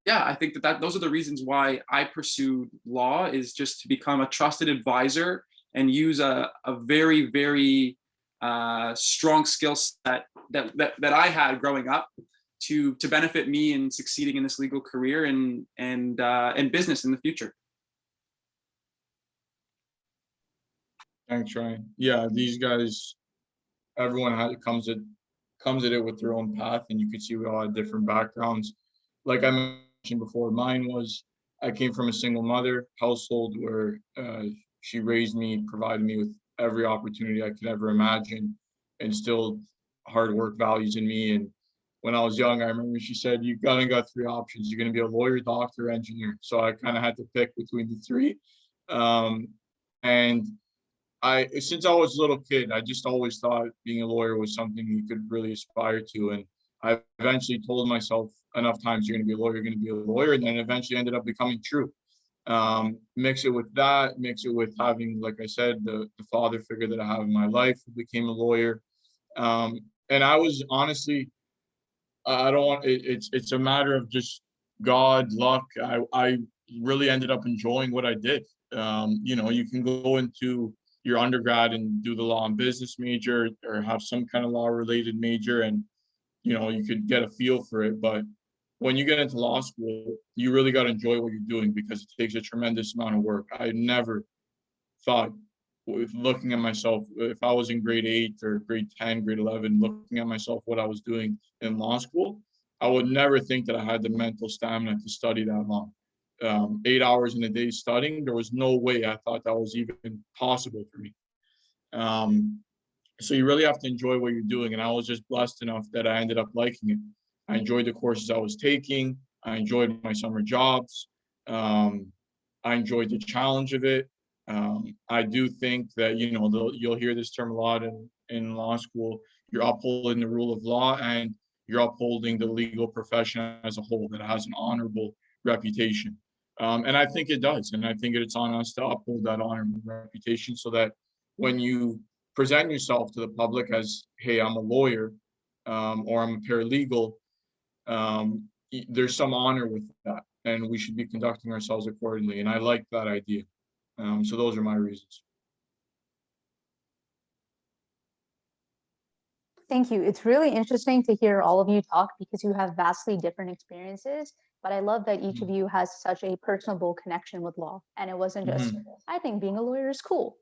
yeah, I think that those are the reasons why I pursued law, is just to become a trusted advisor and use a very, very strong skill set that I had growing up to benefit me in succeeding in this legal career and business in the future. Thanks, Ryan. Yeah, these guys, everyone comes at it with their own path, and you can see we all had different backgrounds. Like I mentioned before, mine was, I came from a single mother household where she raised me, provided me with every opportunity I could ever imagine, instilled hard work values in me. And when I was young, I remember she said, you got three options. You're going to be a lawyer, doctor, engineer. So I kind of had to pick between the three. And since I was a little kid, I just always thought being a lawyer was something you could really aspire to. And I eventually told myself enough times, you're going to be a lawyer, you're going to be a lawyer, and then eventually ended up becoming true. Mix it with that, mix it with having, like I said, the father figure that I have in my life who became a lawyer. And I was honestly, I don't want it's a matter of just God, luck. I really ended up enjoying what I did. You know, you can go into your undergrad and do the law and business major or have some kind of law related major, and you know, you could get a feel for it. But when you get into law school, you really got to enjoy what you're doing because it takes a tremendous amount of work. I never thought, with looking at myself, if I was in grade 8 or grade 10, grade 11, looking at myself, what I was doing in law school, I would never think that I had the mental stamina to study that long. 8 hours in a day studying, there was no way I thought that was even possible for me. So you really have to enjoy what you're doing. And I was just blessed enough that I ended up liking it. I enjoyed the courses I was taking. I enjoyed my summer jobs. I enjoyed the challenge of it. I do think that, you know, you'll hear this term a lot in law school. You're upholding the rule of law and you're upholding the legal profession as a whole that has an honorable reputation. And I think it does. And I think it's on us to uphold that honorable reputation so that when you present yourself to the public as, hey, I'm a lawyer, or I'm a paralegal, there's some honor with that, and we should be conducting ourselves accordingly. And I like that idea. So those are my reasons. Thank you. It's really interesting to hear all of you talk because you have vastly different experiences. But I love that each of you has such a personable connection with law. And it wasn't just, I think being a lawyer is cool.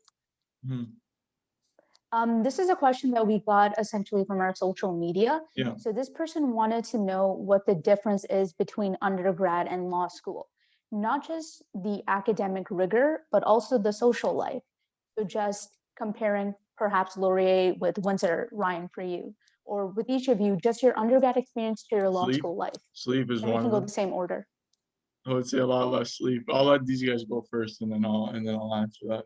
This is a question that we got essentially from our social media. Yeah. So this person wanted to know what the difference is between undergrad and law school, not just the academic rigor, but also the social life. So just comparing perhaps Laurier with Windsor, Ryan, for you, or with each of you, just your undergrad experience to your law school life. Sleep is and we one can of go them. the same order. I would say a lot less sleep. I'll let these guys go first, and then I'll answer that.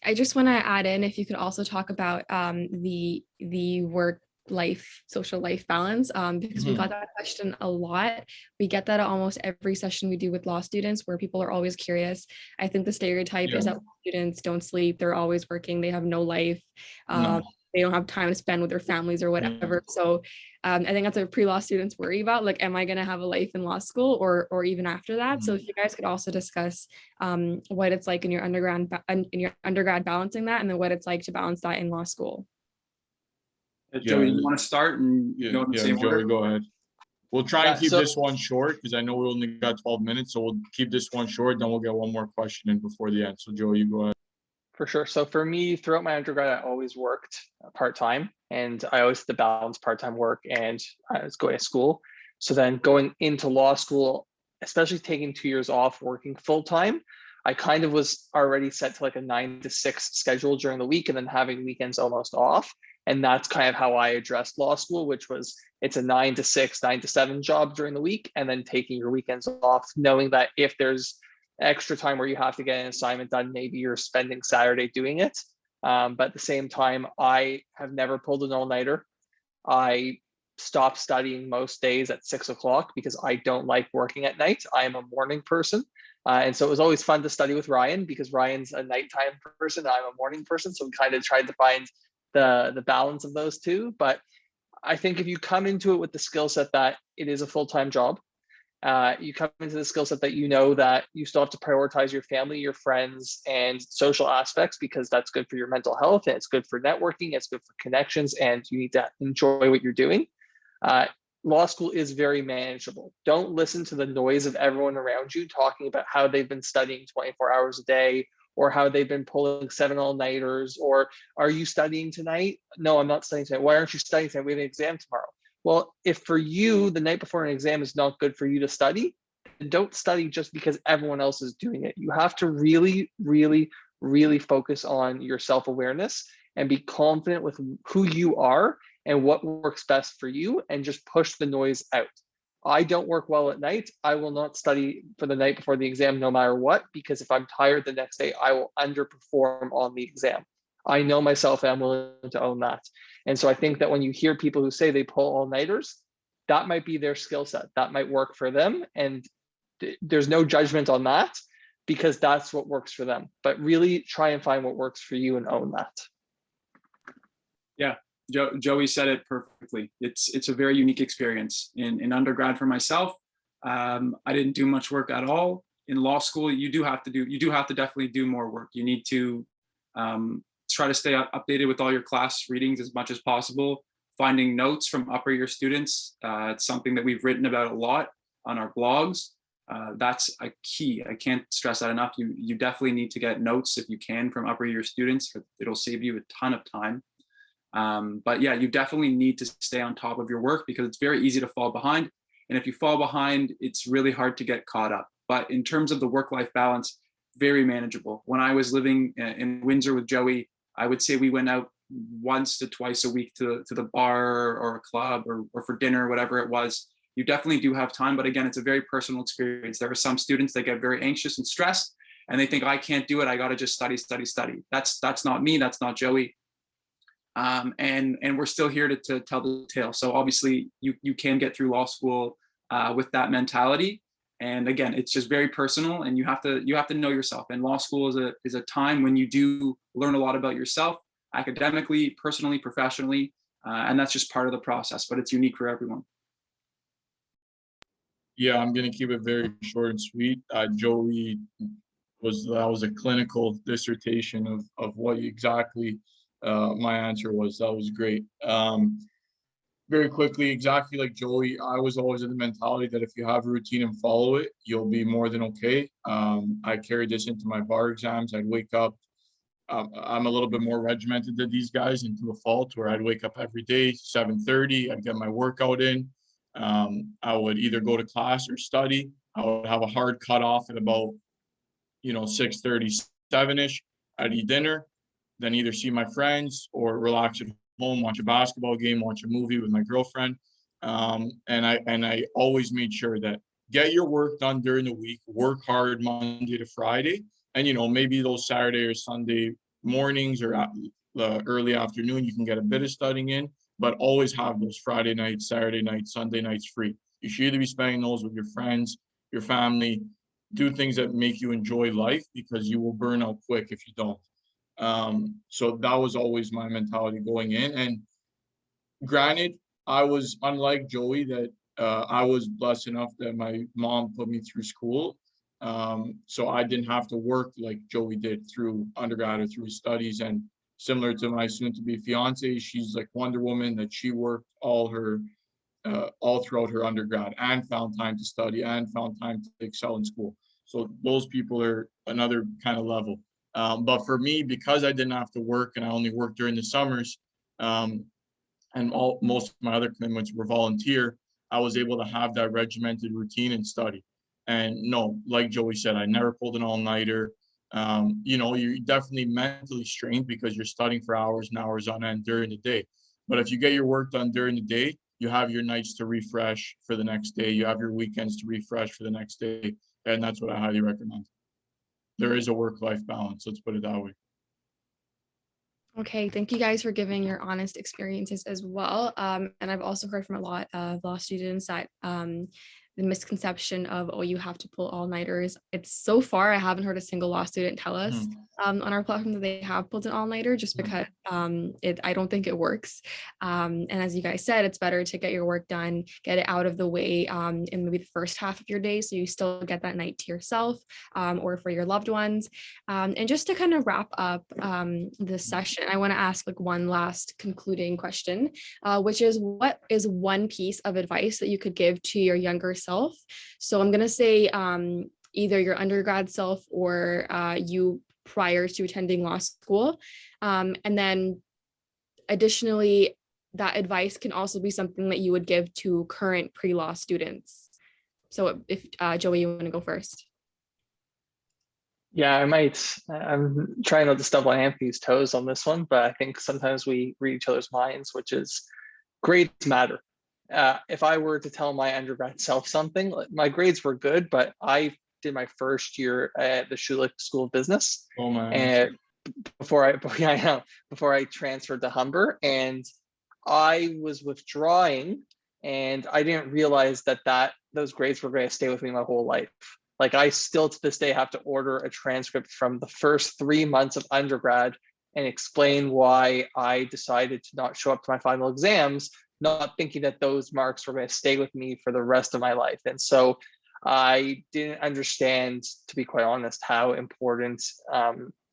I just want to add in, if you could also talk about the work life, social life balance, because we got that question a lot. We get that at almost every session we do with law students, where people are always curious. I think the stereotype is that law students don't sleep, they're always working, they have no life. They don't have time to spend with their families or whatever. So I think that's what pre-law students worry about. Like, am I going to have a life in law school or even after that? So if you guys could also discuss what it's like in your undergrad balancing that, and then what it's like to balance that in law school. Joey, you want to start? And Joey, go ahead. We'll try and keep so- this one short because I know we only got 12 minutes. So we'll keep this one short. Then we'll get one more question in before the end. So Joey, you go ahead. For sure. So for me, throughout my undergrad, I always worked part-time, and I always had to balance part-time work and I was going to school. So then going into law school, especially taking 2 years off working full-time, I kind of was already set to like a 9 to 6 schedule during the week and then having weekends almost off. And that's kind of how I addressed law school, which was it's a 9 to 6, 9 to 7 job during the week, and then taking your weekends off, knowing that if there's extra time where you have to get an assignment done, maybe you're spending Saturday doing it. But at the same time, I have never pulled an all-nighter. I stopped studying most days at 6 o'clock because I don't like working at night. I am a morning person. And so it was always fun to study with Ryan because Ryan's a nighttime person. I'm a morning person. So we kind of tried to find the balance of those two. But I think if you come into it with the skill set that it is a full-time job, you come into the skill set that you know that you still have to prioritize your family, your friends, and social aspects because that's good for your mental health and it's good for networking, it's good for connections, and you need to enjoy what you're doing. Law school is very manageable. Don't listen to the noise of everyone around you talking about how they've been studying 24 hours a day or how they've been pulling 7 all-nighters, or are you studying tonight? No, I'm not studying tonight. Why aren't you studying tonight? We have an exam tomorrow. Well, if for you, the night before an exam is not good for you to study, then don't study just because everyone else is doing it. You have to really, really, really focus on your self-awareness and be confident with who you are and what works best for you, and just push the noise out. I don't work well at night. I will not study for the night before the exam no matter what, because if I'm tired the next day, I will underperform on the exam. I know myself and I'm willing to own that. And so I think that when you hear people who say they pull all-nighters, that might be their skill set. That might work for them. And there's no judgment on that, because that's what works for them. But really try and find what works for you and own that. Yeah, Joey said it perfectly. It's a very unique experience. In undergrad for myself, I didn't do much work at all. In law school, you do have to definitely do more work. You need to try to stay updated with all your class readings as much as possible. Finding notes from upper year students, it's something that we've written about a lot on our blogs. That's a key. I can't stress that enough. You definitely need to get notes if you can from upper year students. It'll save you a ton of time. But yeah, you definitely need to stay on top of your work, because it's very easy to fall behind. And if you fall behind, it's really hard to get caught up. But in terms of the work-life balance, very manageable. When I was living in Windsor with Joey, I would say we went out once to twice a week to the bar or a club or for dinner, whatever it was. You definitely do have time, but again, it's a very personal experience. There are some students that get very anxious and stressed, and they think, I can't do it. I got to just study. That's not me. That's not Joey. And we're still here to tell the tale. So obviously you can get through law school with that mentality. And again, it's just very personal, and you have to know yourself. And law school is a time when you do learn a lot about yourself, academically, personally, professionally, and that's just part of the process, but it's unique for everyone. Yeah, I'm gonna keep it very short and sweet. Joey that was a clinical dissertation of what exactly my answer was. That was great. Very quickly, exactly like Joey, I was always in the mentality that if you have a routine and follow it, you'll be more than okay. I carried this into my bar exams. I'd wake up. I'm a little bit more regimented than these guys, into a fault, where I'd wake up every day, 7:30. I'd get my workout in. I would either go to class or study. I would have a hard cutoff at about 6:37-ish. I'd eat dinner, then either see my friends or relax at home, watch a basketball game, watch a movie with my girlfriend. And I always made sure that get your work done during the week, work hard Monday to Friday, and maybe those Saturday or Sunday mornings or the early afternoon, you can get a bit of studying in, but always have those Friday nights, Saturday nights, Sunday nights free. You should either be spending those with your friends, your family, do things that make you enjoy life, because you will burn out quick if you don't. So that was always my mentality going in. And granted, I was unlike Joey, that I was blessed enough that my mom put me through school. So I didn't have to work like Joey did through undergrad or through studies. And similar to my soon-to-be fiance, she's like Wonder Woman, that she worked all throughout her undergrad and found time to study and found time to excel in school. So those people are another kind of level. But for me, because I didn't have to work and I only worked during the summers, and most of my other commitments were volunteer, I was able to have that regimented routine and study. And no, like Joey said, I never pulled an all-nighter. You're definitely mentally strained because you're studying for hours and hours on end during the day. But if you get your work done during the day, you have your nights to refresh for the next day. You have your weekends to refresh for the next day. And that's what I highly recommend. There is a work-life balance. Let's put it that way. Okay, thank you guys for giving your honest experiences as well. And I've also heard from a lot of law students that the misconception of, oh, you have to pull all-nighters. It's so far, I haven't heard a single law student tell us on our platform that they have pulled an all-nighter, just because I don't think it works. And as you guys said, it's better to get your work done, get it out of the way in maybe the first half of your day, so you still get that night to yourself or for your loved ones. And just to kind of wrap up this session, I want to ask like one last concluding question, which is, what is one piece of advice that you could give to your younger self? So I'm going to say either your undergrad self or you prior to attending law school. And then additionally, that advice can also be something that you would give to current pre-law students. So if Joey, you want to go first? Yeah, I'm trying not to step on Anthony's toes on this one, but I think sometimes we read each other's minds, which is grades matter. If I were to tell my undergrad self something, my grades were good, but I did my first year at the Schulich School of Business. Oh man. And before I transferred to Humber, and I was withdrawing And I didn't realize that those grades were going to stay with me my whole life. Like I still to this day have to order a transcript from the first 3 months of undergrad and explain why I decided to not show up to my final exams, not thinking that those marks were going to stay with me for the rest of my life. And so I didn't understand, to be quite honest, how important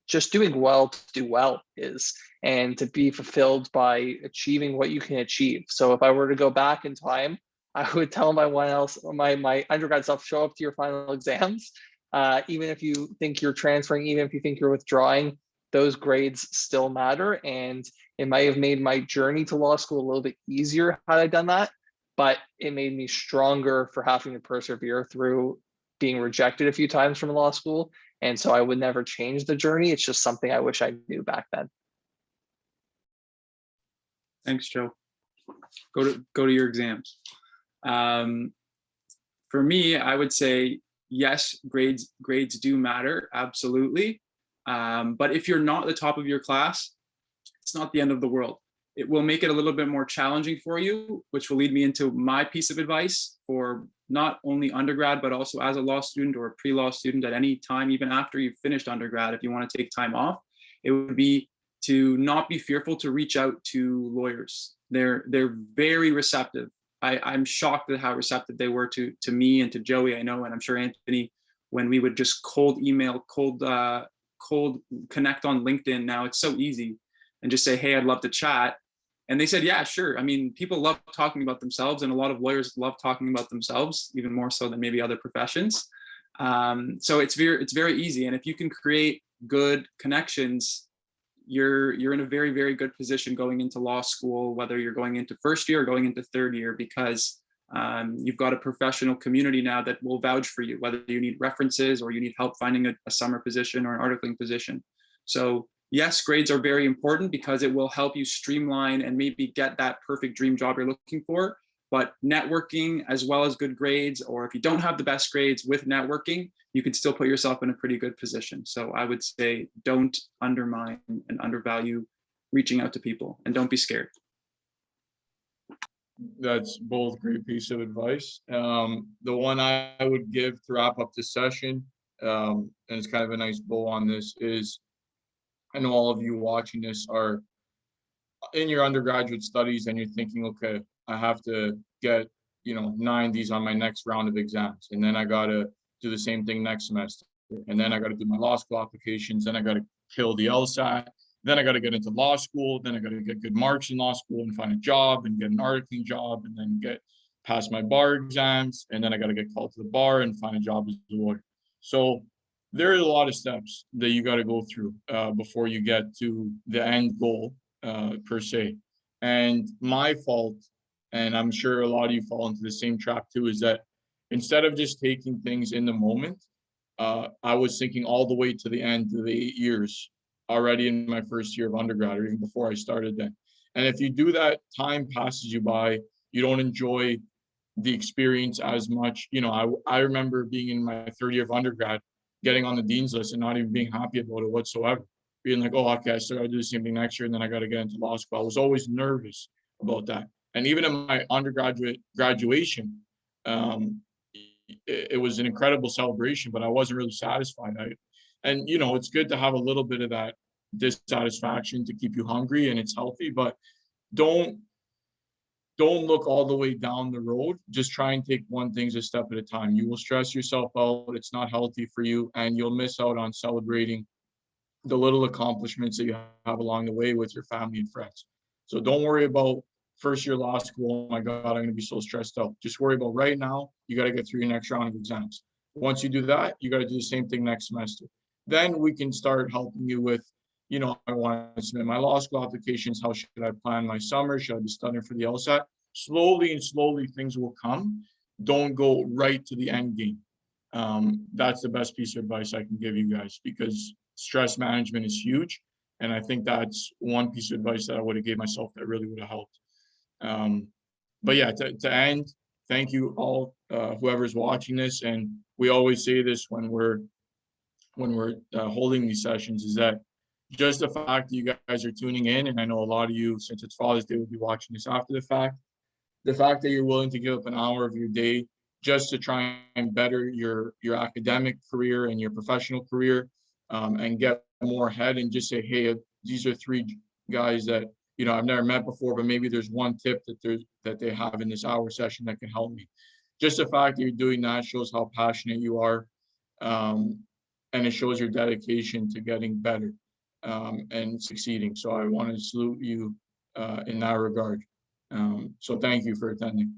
just doing well to do well is, and to be fulfilled by achieving what you can achieve. So if I were to go back in time, I would tell my undergrad self, show up to your final exams. Even if you think you're transferring, even if you think you're withdrawing, those grades still matter. And it might have made my journey to law school a little bit easier had I done that, but it made me stronger for having to persevere through being rejected a few times from law school. And so I would never change the journey. It's just something I wish I knew back then. Thanks, Joe. Go to your exams. For me, I would say yes, grades do matter, absolutely. But if you're not the top of your class, it's not the end of the world. It will make it a little bit more challenging for you, which will lead me into my piece of advice for not only undergrad, but also as a law student or a pre-law student at any time, even after you've finished undergrad, if you want to take time off, it would be to not be fearful to reach out to lawyers. They're very receptive. I'm shocked at how receptive they were to me and to Joey, I know, and I'm sure Anthony, when we would just cold email, cold connect on LinkedIn. Now it's so easy, and just say, hey, I'd love to chat. And they said, yeah, sure. I mean, people love talking about themselves, and a lot of lawyers love talking about themselves, even more so than maybe other professions. So it's very easy. And if you can create good connections, you're in a very, very good position going into law school, whether you're going into first year or going into third year, because you've got a professional community now that will vouch for you, whether you need references or you need help finding a summer position or an articling position. So yes, grades are very important because it will help you streamline and maybe get that perfect dream job you're looking for. But networking, as well as good grades, or if you don't have the best grades with networking, you can still put yourself in a pretty good position. So I would say don't undermine and undervalue reaching out to people, and don't be scared. That's both great piece of advice. The one I would give to wrap up this session, and it's kind of a nice bow on this, is I know all of you watching this are in your undergraduate studies and you're thinking, okay, I have to get, 90s on my next round of exams. And then I got to do the same thing next semester. And then I got to do my law school applications. Then I got to kill the LSAT. Then I got to get into law school. Then I got to get good marks in law school and find a job and get an articling job and then get past my bar exams. And then I got to get called to the bar and find a job as a lawyer. So there are a lot of steps that you got to go through before you get to the end goal per se. And my fault, and I'm sure a lot of you fall into the same trap too, is that instead of just taking things in the moment, I was thinking all the way to the end of the 8 years already in my first year of undergrad, or even before I started then. And if you do that, time passes you by. You don't enjoy the experience as much. I remember being in my third year of undergrad, getting on the dean's list and not even being happy about it whatsoever. Being like, oh, okay, I still got to do the same thing next year, and then I got to get into law school. I was always nervous about that. And even in my undergraduate graduation, it was an incredible celebration, but I wasn't really satisfied. It's good to have a little bit of that dissatisfaction to keep you hungry, and it's healthy, but don't look all the way down the road. Just try and take one thing a step at a time. You will stress yourself out. It's not healthy for you, and you'll miss out on celebrating the little accomplishments that you have along the way with your family and friends. So don't worry about first year law school. Oh my God, I'm going to be so stressed out. Just worry about right now. You got to get through your next round of exams. Once you do that, you got to do the same thing next semester. Then we can start helping you with, I want to submit my law school applications. How should I plan my summer? Should I be studying for the LSAT? Slowly things will come. Don't go right to the end game. That's the best piece of advice I can give you guys, because stress management is huge. And I think that's one piece of advice that I would have gave myself that really would have helped. But yeah, to end, thank you all, whoever's watching this. And we always say this when we're holding these sessions, is that just the fact that you guys are tuning in, and I know a lot of you, since it's Father's Day, will be watching this after the fact. the fact that you're willing to give up an hour of your day just to try and better your academic career and your professional career, and get more ahead, and just say, hey, these are three guys that, you know, I've never met before, but maybe there's one tip that they have in this hour session that can help me. Just the fact that you're doing that shows how passionate you are, and it shows your dedication to getting better, and succeeding. So I want to salute you in that regard. So thank you for attending.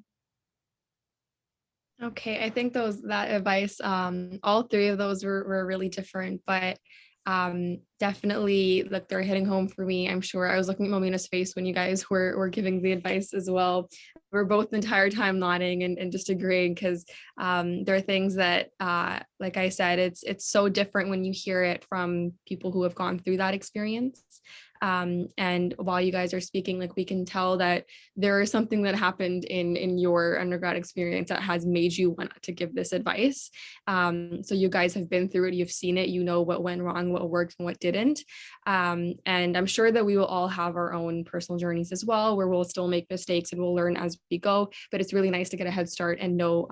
Okay, I think that advice, all three of those were really different, but definitely, like, they're hitting home for me. I'm sure I was looking at Momina's face when you guys were giving the advice as well. We're both the entire time nodding and just agreeing, because there are things that, like I said, it's so different when you hear it from people who have gone through that experience. And while you guys are speaking, like, we can tell that there is something that happened in your undergrad experience that has made you want to give this advice. So you guys have been through it, you've seen it, you know what went wrong, what worked and what didn't. And I'm sure that we will all have our own personal journeys as well, where we'll still make mistakes and we'll learn as we go. But it's really nice to get a head start and know,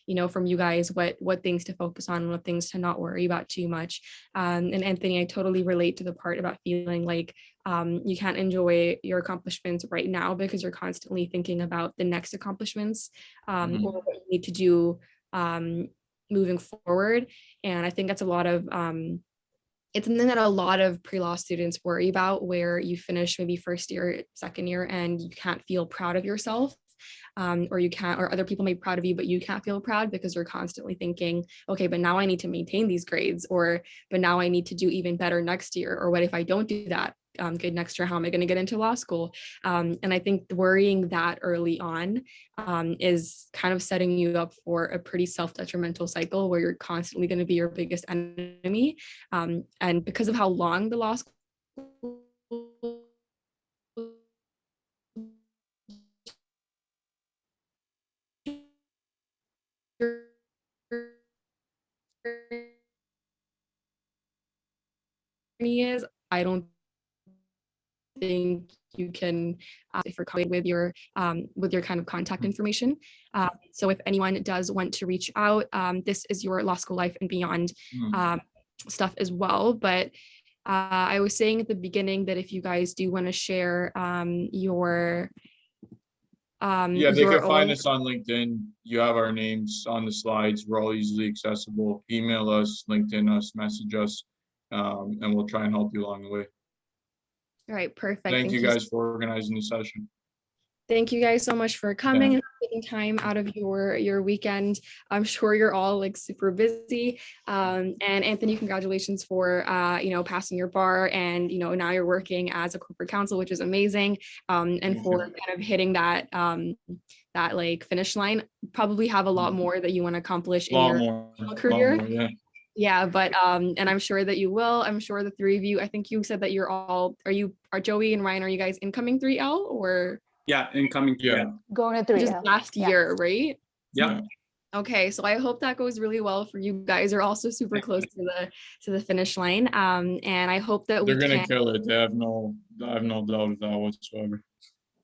you know, from you guys what things to focus on and what things to not worry about too much. And Anthony, I totally relate to the part about feeling like you can't enjoy your accomplishments right now because you're constantly thinking about the next accomplishments, or what you need to do moving forward. And I think that's a lot of it's something that a lot of pre-law students worry about, where you finish maybe first year, second year, and you can't feel proud of yourself. Or other people may be proud of you, but you can't feel proud because you're constantly thinking, okay, but now I need to maintain these grades, or but now I need to do even better next year, or what if I don't do that good next year? How am I going to get into law school? And I think worrying that early on is kind of setting you up for a pretty self-detrimental cycle where you're constantly going to be your biggest enemy. And because of how long the law school is, I don't think you can if you're with your kind of contact information. So if anyone does want to reach out, this is your law school life and beyond stuff as well. But I was saying at the beginning that if you guys do want to share your yeah, they can find us on LinkedIn. You have our names on the slides. We're all easily accessible. Email us, LinkedIn us, message us, and we'll try and help you along the way. All right, perfect. Thank you guys for organizing the session. Thank you guys so much for coming and taking time out of your weekend. I'm sure you're all like super busy. And Anthony, congratulations for you know, passing your bar, and you know, now you're working as a corporate counsel, which is amazing. And for kind of hitting that that like finish line. Probably have a lot more that you want to accomplish in your career. Yeah, but and I'm sure that you will. I'm sure the three of you, I think you said that you're all, are Joey and Ryan, are you guys incoming 3L or? Yeah, incoming. Yeah. Going to 3L. Just last year, right? Yeah. Okay, so I hope that goes really well for you guys. Are also super close to the finish line. And I hope that they're gonna kill it. I have no doubt of that whatsoever.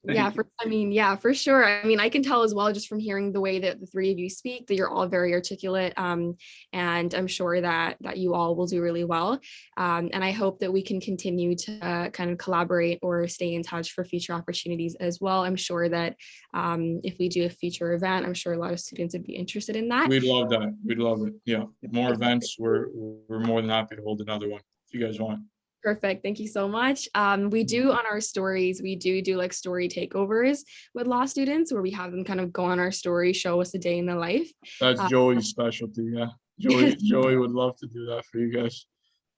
Yeah, for sure. I mean, I can tell as well just from hearing the way that the three of you speak that you're all very articulate, and I'm sure that you all will do really well. And I hope that we can continue to kind of collaborate or stay in touch for future opportunities as well. I'm sure that if we do a future event, I'm sure a lot of students would be interested in that. We'd love that. We'd love it. Yeah, more events. We're more than happy to hold another one if you guys want. Perfect. Thank you so much. We do on our stories, we do like story takeovers with law students where we have them kind of go on our story, show us a day in the life. That's Joey's specialty. Yeah. Joey would love to do that for you guys.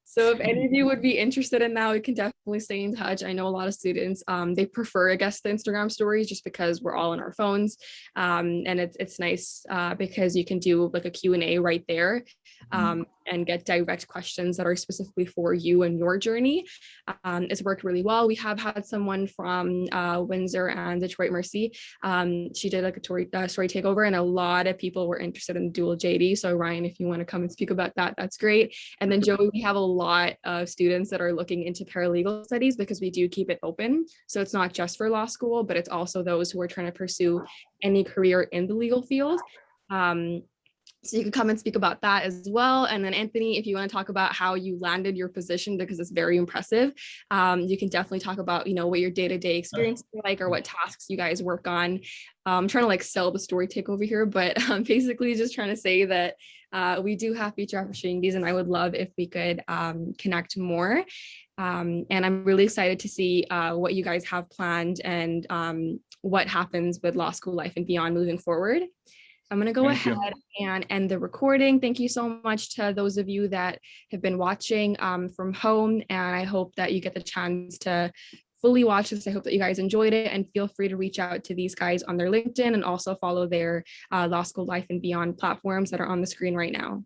So if any of you would be interested in that, we can definitely stay in touch. I know a lot of students, they prefer, I guess, the Instagram stories just because we're all on our phones. And it's nice because you can do like a Q&A right there and get direct questions that are specifically for you and your journey. It's worked really well. We have had someone from Windsor and Detroit Mercy. She did like a story takeover, and a lot of people were interested in dual JD. So Ryan, if you want to come and speak about that, that's great. And then Joey, we have a lot of students that are looking into paralegal studies because we do keep it open. So it's not just for law school, but it's also those who are trying to pursue any career in the legal field. So you can come and speak about that as well. And then Anthony, if you want to talk about how you landed your position, because it's very impressive, you can definitely talk about, what your day-to-day experience is like or what tasks you guys work on. I'm trying to like sell the story take over here, but basically just trying to say that we do have future opportunities and I would love if we could connect more. And I'm really excited to see what you guys have planned and what happens with law school life and beyond moving forward. I'm going to go ahead and end the recording. Thank you so much to those of you that have been watching from home. And I hope that you get the chance to fully watch this. I hope that you guys enjoyed it and feel free to reach out to these guys on their LinkedIn and also follow their Law School Life and Beyond platforms that are on the screen right now.